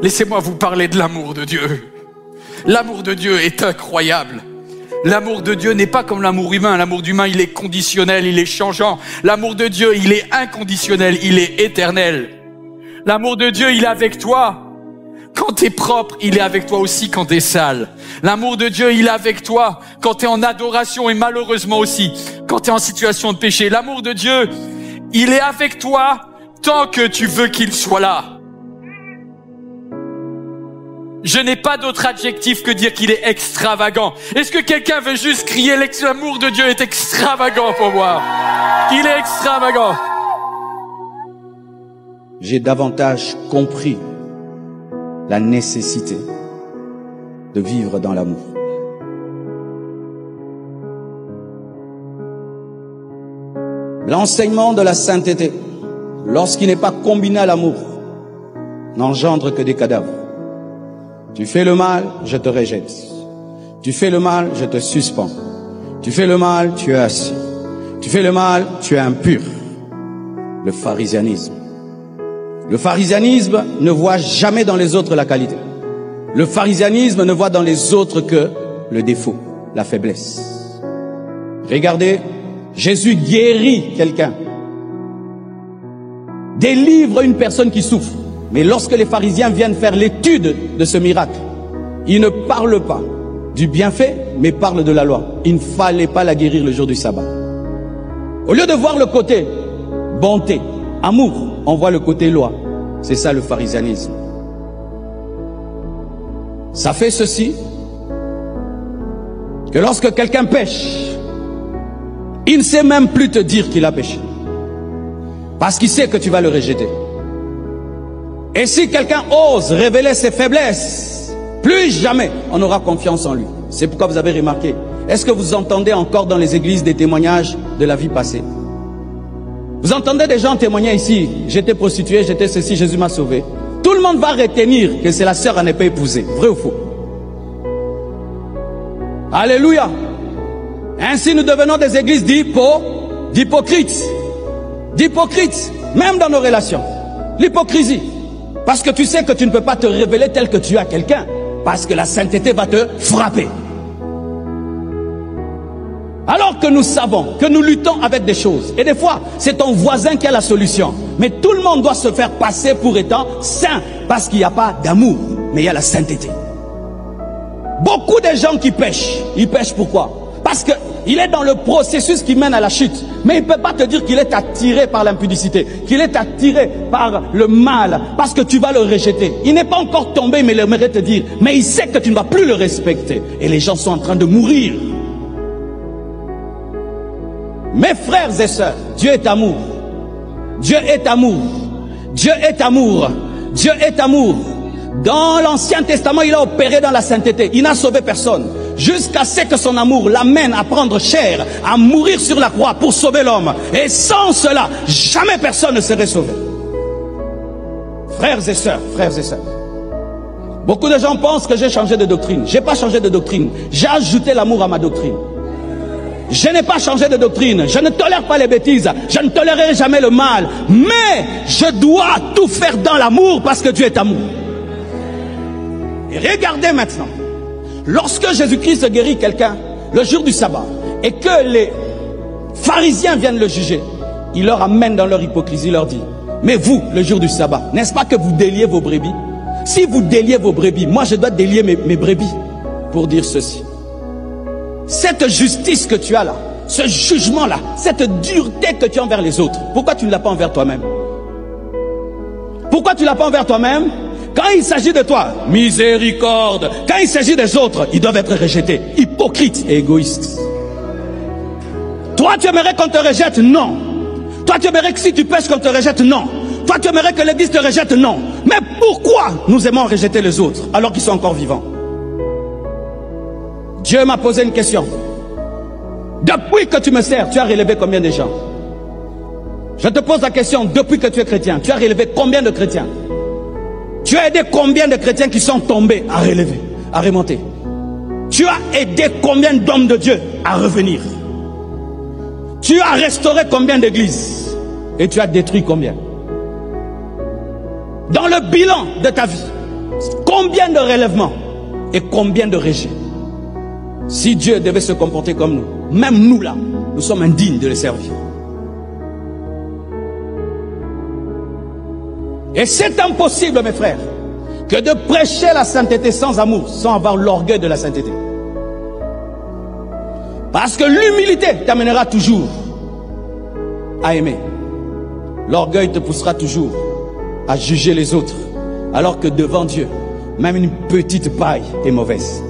Laissez-moi vous parler de l'amour de Dieu. L'amour de Dieu est incroyable. L'amour de Dieu n'est pas comme l'amour humain. L'amour humain, il est conditionnel, il est changeant. L'amour de Dieu, il est inconditionnel, il est éternel. L'amour de Dieu, il est avec toi. Quand tu es propre, il est avec toi aussi quand tu es sale. L'amour de Dieu, il est avec toi quand tu es en adoration et malheureusement aussi quand tu es en situation de péché. L'amour de Dieu, il est avec toi tant que tu veux qu'il soit là. Je n'ai pas d'autre adjectif que dire qu'il est extravagant. Est-ce que quelqu'un veut juste crier l'amour de Dieu est extravagant pour moi? Il est extravagant. J'ai davantage compris la nécessité de vivre dans l'amour. L'enseignement de la sainteté, lorsqu'il n'est pas combiné à l'amour, n'engendre que des cadavres. Tu fais le mal, je te rejette. Tu fais le mal, je te suspends. Tu fais le mal, tu es assis. Tu fais le mal, tu es impur. Le pharisianisme. Le pharisianisme ne voit jamais dans les autres la qualité. Le pharisianisme ne voit dans les autres que le défaut, la faiblesse. Regardez, Jésus guérit quelqu'un, délivre une personne qui souffre. Mais lorsque les pharisiens viennent faire l'étude de ce miracle, ils ne parlent pas du bienfait, mais parlent de la loi. Il ne fallait pas la guérir le jour du sabbat. Au lieu de voir le côté bonté, amour, on voit le côté loi. C'est ça le pharisianisme. Ça fait ceci, que lorsque quelqu'un pêche, il ne sait même plus te dire qu'il a péché. Parce qu'il sait que tu vas le rejeter. Et si quelqu'un ose révéler ses faiblesses, plus jamais on aura confiance en lui. C'est pourquoi vous avez remarqué, est-ce que vous entendez encore dans les églises des témoignages de la vie passée? Vous entendez des gens témoigner ici, j'étais prostituée, j'étais ceci, Jésus m'a sauvé. Tout le monde va retenir que c'est la sœur à ne pas épouser. Vrai ou faux? Alléluia. Ainsi nous devenons des églises d'hypocrites. D'hypocrites, même dans nos relations. L'hypocrisie. Parce que tu sais que tu ne peux pas te révéler tel que tu es à quelqu'un. Parce que la sainteté va te frapper. Alors que nous savons que nous luttons avec des choses. Et des fois, c'est ton voisin qui a la solution. Mais tout le monde doit se faire passer pour étant saint. Parce qu'il n'y a pas d'amour, mais il y a la sainteté. Beaucoup de gens qui pêchent, ils pêchent pourquoi? Parce qu'il est dans le processus qui mène à la chute. Mais il ne peut pas te dire qu'il est attiré par l'impudicité, qu'il est attiré par le mal, parce que tu vas le rejeter. Il n'est pas encore tombé, mais il aimerait te dire. Mais il sait que tu ne vas plus le respecter. Et les gens sont en train de mourir. Mes frères et sœurs, Dieu est amour. Dieu est amour. Dieu est amour. Dieu est amour. Dans l'Ancien Testament, il a opéré dans la sainteté. Il n'a sauvé personne. Jusqu'à ce que son amour l'amène à prendre chair, à mourir sur la croix pour sauver l'homme. Et sans cela, jamais personne ne serait sauvé. Frères et sœurs, frères et sœurs. Beaucoup de gens pensent que j'ai changé de doctrine. Je n'ai pas changé de doctrine. J'ai ajouté l'amour à ma doctrine. Je n'ai pas changé de doctrine. Je ne tolère pas les bêtises. Je ne tolérerai jamais le mal. Mais je dois tout faire dans l'amour parce que Dieu est amour. Et regardez maintenant. Lorsque Jésus-Christ guérit quelqu'un le jour du sabbat et que les pharisiens viennent le juger, il leur amène dans leur hypocrisie, il leur dit: mais vous, le jour du sabbat, n'est-ce pas que vous déliez vos brebis? Si vous déliez vos brebis, moi je dois délier mes brebis pour dire ceci. Cette justice que tu as là, ce jugement-là, cette dureté que tu as envers les autres, pourquoi tu ne l'as pas envers toi-même? Pourquoi tu ne l'as pas envers toi-même? Quand il s'agit de toi, miséricorde. Quand il s'agit des autres, ils doivent être rejetés. Hypocrites et égoïstes. Toi, tu aimerais qu'on te rejette? Non. Toi, tu aimerais que si tu pêches qu'on te rejette? Non. Toi, tu aimerais que l'église te rejette? Non. Mais pourquoi nous aimons rejeter les autres alors qu'ils sont encore vivants? Dieu m'a posé une question. Depuis que tu me sers, tu as relevé combien de gens? Je te pose la question, depuis que tu es chrétien, tu as relevé combien de chrétiens? Tu as aidé combien de chrétiens qui sont tombés à relever, à remonter? Tu as aidé combien d'hommes de Dieu à revenir? Tu as restauré combien d'églises? Et tu as détruit combien? Dans le bilan de ta vie, Combien de relèvements et combien de rejets? Si Dieu devait se comporter comme nous, même nous là, nous sommes indignes de le servir. Et c'est impossible, mes frères, que de prêcher la sainteté sans amour, sans avoir l'orgueil de la sainteté. Parce que l'humilité t'amènera toujours à aimer. L'orgueil te poussera toujours à juger les autres, alors que devant Dieu, même une petite paille est mauvaise.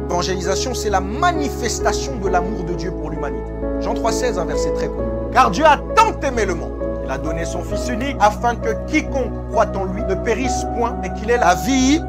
L'évangélisation, c'est la manifestation de l'amour de Dieu pour l'humanité. Jean 3,16, un verset très connu. Car Dieu a tant aimé le monde, il a donné son Fils unique, afin que quiconque croit en lui ne périsse point, et qu'il ait la vie.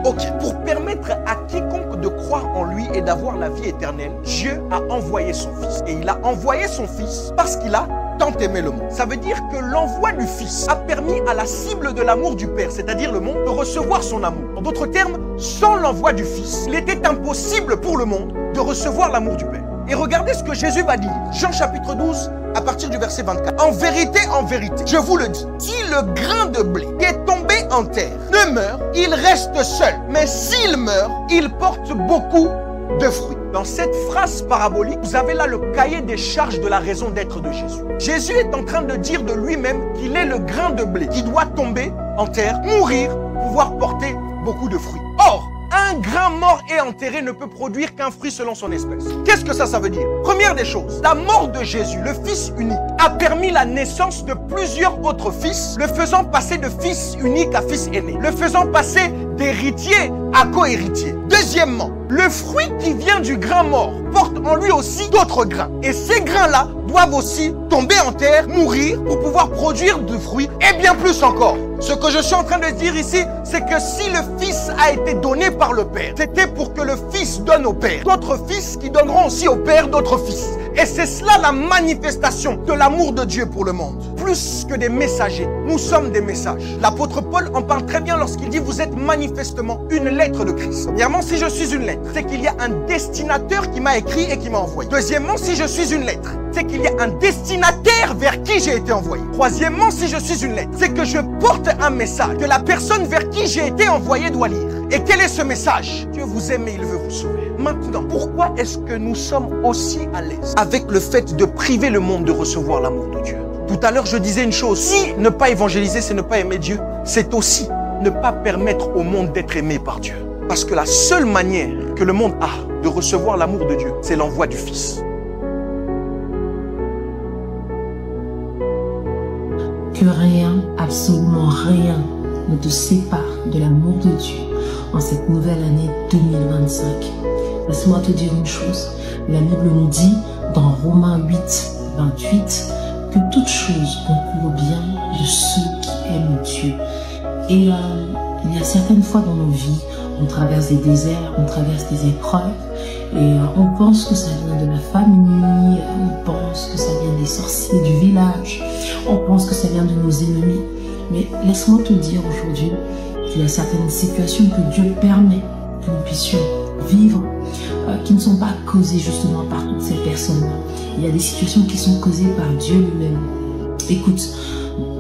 Ok, pour permettre à quiconque de croire en lui et d'avoir la vie éternelle, Dieu a envoyé son Fils. Et il a envoyé son Fils parce qu'il a tant aimé le monde. Ça veut dire que l'envoi du Fils a permis à la cible de l'amour du Père, c'est-à-dire le monde, de recevoir son amour. En d'autres termes, sans l'envoi du Fils, il était impossible pour le monde de recevoir l'amour du Père. Et regardez ce que Jésus va dire. Jean chapitre 12, à partir du verset 24. En vérité, je vous le dis, si le grain de blé qui est tombé en terre ne meurt, il reste seul. Mais s'il meurt, il porte beaucoup de fruits. Dans cette phrase parabolique, vous avez là le cahier des charges de la raison d'être de Jésus. Jésus est en train de dire de lui-même qu'il est le grain de blé qui doit tomber en terre, mourir, pouvoir porter beaucoup de fruits. Or, un grain mort et enterré ne peut produire qu'un fruit selon son espèce. Qu'est-ce que ça veut dire? Première des choses, la mort de Jésus, le Fils unique, a permis la naissance de plusieurs autres fils, le faisant passer de fils unique à fils aîné, le faisant passer d'héritier à co-héritier. Deuxièmement, le fruit qui vient du grain mort porte en lui aussi d'autres grains. Et ces grains-là doivent aussi tomber en terre, mourir, pour pouvoir produire du fruit et bien plus encore. Ce que je suis en train de dire ici, c'est que si le Fils a été donné par le Père, c'était pour que le Fils donne au Père d'autres fils qui donneront aussi au Père d'autres fils. Et c'est cela la manifestation de l'amour de Dieu pour le monde. Plus que des messagers, nous sommes des messages. L'apôtre Paul en parle très bien lorsqu'il dit « Vous êtes manifestement une lettre de Christ ». Premièrement, si je suis une lettre, c'est qu'il y a un destinateur qui m'a écrit et qui m'a envoyé. Deuxièmement, si je suis une lettre, c'est qu'il y a un destinataire vers qui j'ai été envoyé. Troisièmement, si je suis une lettre, c'est que je porte un message que la personne vers qui j'ai été envoyé doit lire. Et quel est ce message? Dieu vous aime et il veut vous sauver. Maintenant, pourquoi est-ce que nous sommes aussi à l'aise avec le fait de priver le monde de recevoir l'amour de Dieu? Tout à l'heure, je disais une chose. Si ne pas évangéliser, c'est ne pas aimer Dieu, c'est aussi ne pas permettre au monde d'être aimé par Dieu. Parce que la seule manière que le monde a de recevoir l'amour de Dieu, c'est l'envoi du Fils. Que rien, absolument rien, ne te sépare de l'amour de Dieu en cette nouvelle année 2025. Laisse-moi te dire une chose. La Bible nous dit dans Romains 8, 28 que toute chose concourt au bien de ceux qui aiment Dieu. Et il y a certaines fois dans nos vies, on traverse des déserts, on traverse des épreuves et on pense que ça vient de la famille, on pense que ça vient des sorciers du village, on pense que ça vient de nos ennemis. Mais laisse-moi te dire aujourd'hui qu'il y a certaines situations que Dieu permet que nous puissions vivre qui ne sont pas causées justement par toutes ces personnes. Il y a des situations qui sont causées par Dieu lui-même. Écoute,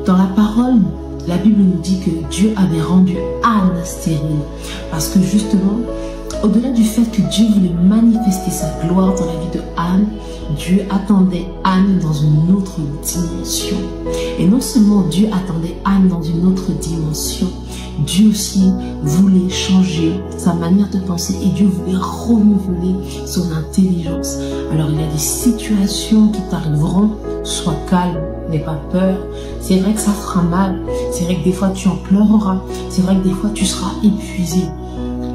dans la parole, la Bible nous dit que Dieu avait rendu Anne stérile parce que justement, au-delà du fait que Dieu voulait manifester sa gloire dans la vie de Anne, Dieu attendait Anne dans une autre dimension. Et non seulement Dieu attendait Anne dans une autre dimension, Dieu aussi voulait changer sa manière de penser et Dieu voulait renouveler son intelligence. Alors il y a des situations qui t'arriveront, sois calme, n'aie pas peur. C'est vrai que ça fera mal, c'est vrai que des fois tu en pleureras, c'est vrai que des fois tu seras épuisé.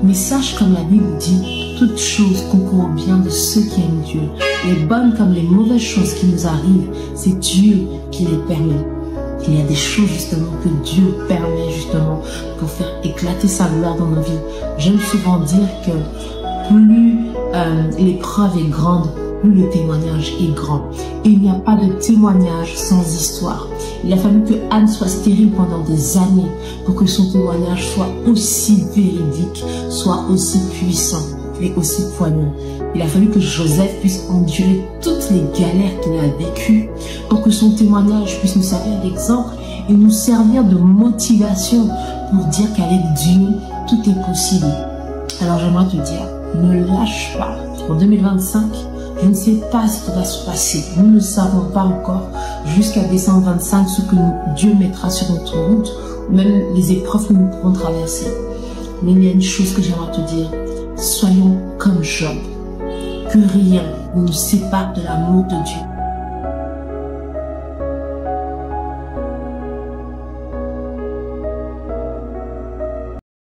Mais sache comme la Bible dit, toutes choses concourent au bien de ceux qui aiment Dieu. Les bonnes comme les mauvaises choses qui nous arrivent, c'est Dieu qui les permet. Il y a des choses justement que Dieu permet justement pour faire éclater sa gloire dans nos vies. J'aime souvent dire que plus l'épreuve est grande, plus le témoignage est grand. Et il n'y a pas de témoignage sans histoire. Il a fallu que Anne soit stérile pendant des années pour que son témoignage soit aussi véridique, soit aussi puissant et aussi poignant. Il a fallu que Joseph puisse endurer toutes les galères qu'il a vécues pour que son témoignage puisse nous servir d'exemple et nous servir de motivation pour dire qu'avec Dieu, tout est possible. Alors j'aimerais te dire, ne lâche pas. En 2025, je ne sais pas ce qui va se passer. Nous ne savons pas encore jusqu'à décembre 25 ce que Dieu mettra sur notre route, ou même les épreuves que nous pourrons traverser. Mais il y a une chose que j'aimerais te dire. Soyons comme Job. Que rien ne nous sépare de l'amour de Dieu.